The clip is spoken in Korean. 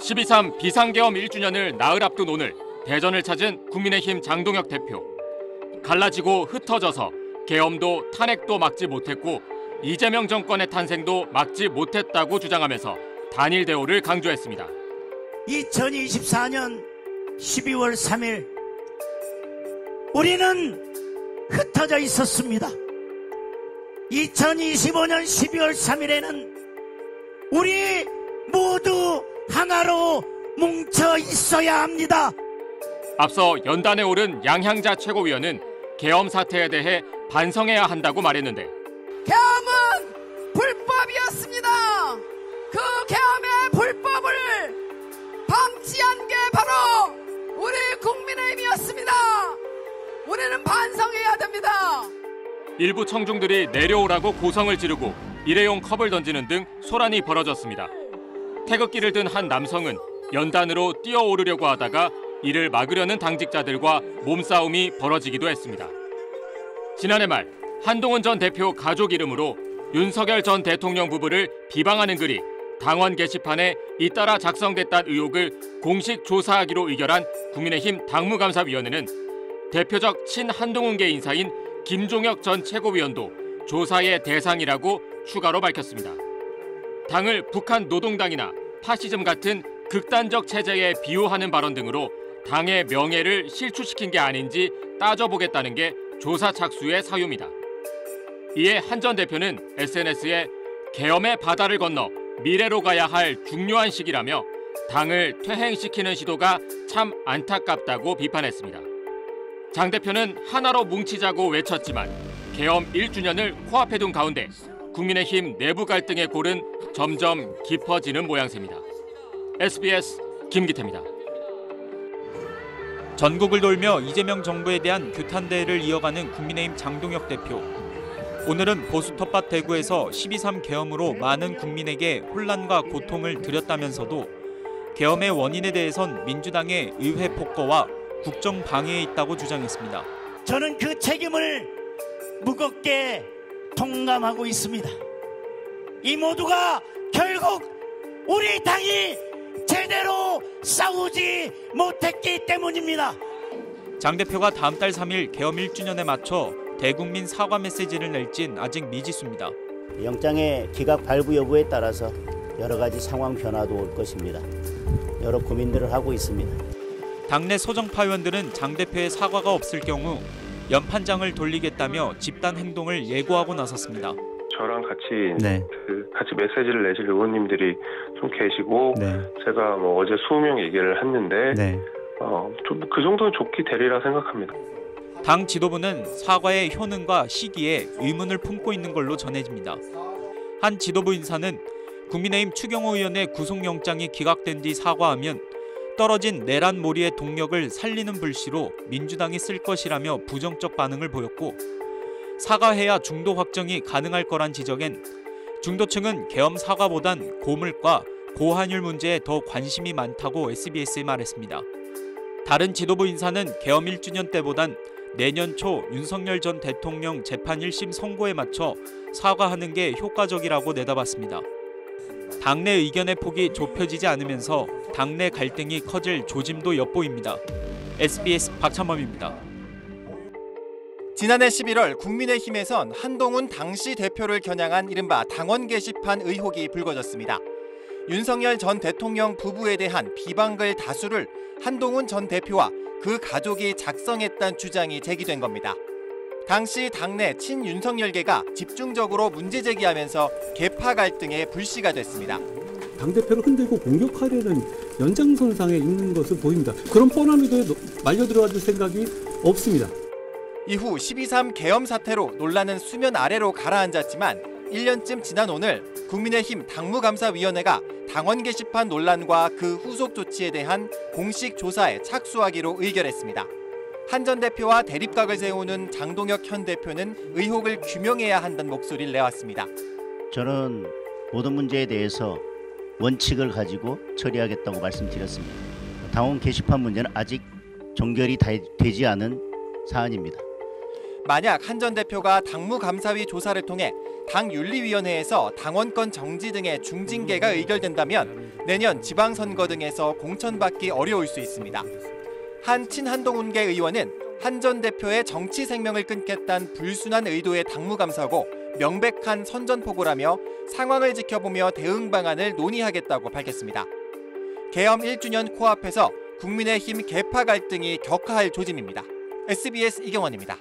12.3 비상계엄 1주년을 나흘 앞둔 오늘 대전을 찾은 국민의힘 장동혁 대표. 갈라지고 흩어져서 계엄도 탄핵도 막지 못했고 이재명 정권의 탄생도 막지 못했다고 주장하면서 단일 대우를 강조했습니다. 2024년 12월 3일 우리는 흩어져 있었습니다. 2025년 12월 3일에는 우리 모두 하나로 뭉쳐 있어야 합니다. 앞서 연단에 오른 양향자 최고위원은 계엄 사태에 대해 반성해야 한다고 말했는데 계엄은 불법이었습니다. 그 계엄의 불법을 방치한 게 바로 우리 국민의힘이었습니다. 우리는 반성해야 됩니다. 일부 청중들이 내려오라고 고성을 지르고 일회용 컵을 던지는 등 소란이 벌어졌습니다. 태극기를 든 한 남성은 연단으로 뛰어오르려고 하다가 이를 막으려는 당직자들과 몸싸움이 벌어지기도 했습니다. 지난해 말 한동훈 전 대표 가족 이름으로 윤석열 전 대통령 부부를 비방하는 글이 당원 게시판에 잇따라 작성됐다는 의혹을 공식 조사하기로 의결한 국민의힘 당무감사위원회는 대표적 친한동훈계 인사인 김종혁 전 최고위원도 조사의 대상이라고 추가로 밝혔습니다. 당을 북한 노동당이나 파시즘 같은 극단적 체제에 비유하는 발언 등으로 당의 명예를 실추시킨 게 아닌지 따져보겠다는 게 조사 착수의 사유입니다. 이에 한 전 대표는 SNS에 계엄의 바다를 건너 미래로 가야 할 중요한 시기라며 당을 퇴행시키는 시도가 참 안타깝다고 비판했습니다. 장 대표는 하나로 뭉치자고 외쳤지만 계엄 1주년을 코앞에 둔 가운데 국민의힘 내부 갈등의 골은 점점 깊어지는 모양새입니다. SBS 김기태입니다. 전국을 돌며 이재명 정부에 대한 규탄대회를 이어가는 국민의힘 장동혁 대표. 오늘은 보수 텃밭 대구에서 12.3 계엄으로 많은 국민에게 혼란과 고통을 드렸다면서도 계엄의 원인에 대해선 민주당의 의회 폭거와 국정 방해에 있다고 주장했습니다. 저는 그 책임을 무겁게 통감하고 있습니다. 이 모두가 결국 우리 당이 제대로 싸우지 못했기 때문입니다. 장 대표가 다음 달 3일 계엄 1주년에 맞춰 대국민 사과 메시지를 낼진 아직 미지수입니다. 영장의 기각 발부 여부에 따라서 여러 가지 상황 변화도 올 것입니다. 여러 고민들을 하고 있습니다. 당내 소정파 의원들은 장 대표의 사과가 없을 경우 연판장을 돌리겠다며 집단 행동을 예고하고 나섰습니다. 저랑 같이 같이 메시지를 내실 의원님들이 좀 계시고 제가 어제 20명 얘기를 했는데 그 정도는 좋게 되리라 생각합니다. 당 지도부는 사과의 효능과 시기에 의문을 품고 있는 걸로 전해집니다. 한 지도부 인사는 국민의힘 추경호 의원의 구속영장이 기각된 뒤 사과하면 떨어진 내란 몰이의 동력을 살리는 불씨로 민주당이 쓸 것이라며 부정적 반응을 보였고 사과해야 중도 확정이 가능할 거란 지적엔 중도층은 계엄 사과보단 고물가, 고환율 문제에 더 관심이 많다고 SBS에 말했습니다. 다른 지도부 인사는 계엄 1주년 때보단 내년 초 윤석열 전 대통령 재판 1심 선고에 맞춰 사과하는 게 효과적이라고 내다봤습니다. 당내 의견의 폭이 좁혀지지 않으면서 당내 갈등이 커질 조짐도 엿보입니다. SBS 박찬범입니다. 지난해 11월 국민의힘에선 한동훈 당시 대표를 겨냥한 이른바 당원 게시판 의혹이 불거졌습니다. 윤석열 전 대통령 부부에 대한 비방글 다수를 한동훈 전 대표와 그 가족이 작성했다는 주장이 제기된 겁니다. 당시 당내 친윤석열계가 집중적으로 문제 제기하면서 계파 갈등의 불씨가 됐습니다. 당대표를 흔들고 공격하려는 연장선상에 있는 것을 보입니다. 그런 뻔한 의도에 말려 들어갈 생각이 없습니다. 이후 12.3 계엄 사태로 논란은 수면 아래로 가라앉았지만 1년쯤 지난 오늘 국민의힘 당무감사위원회가 당원 게시판 논란과 그 후속 조치에 대한 공식 조사에 착수하기로 의결했습니다. 한 전 대표와 대립각을 세우는 장동혁 현 대표는 의혹을 규명해야 한다는 목소리를 내왔습니다. 저는 모든 문제에 대해서 원칙을 가지고 처리하겠다고 말씀드렸습니다. 당원 게시판 문제는 아직 종결이 되지 않은 사안입니다. 만약 한 전 대표가 당무감사위 조사를 통해 당윤리위원회에서 당원권 정지 등의 중징계가 의결된다면 내년 지방선거 등에서 공천받기 어려울 수 있습니다. 한 친한동훈계 의원은 한 전 대표의 정치 생명을 끊겠다는 불순한 의도의 당무감사고 명백한 선전포고라며 상황을 지켜보며 대응 방안을 논의하겠다고 밝혔습니다. 계엄 1주년 코앞에서 국민의힘 계파 갈등이 격화할 조짐입니다. SBS 이경원입니다.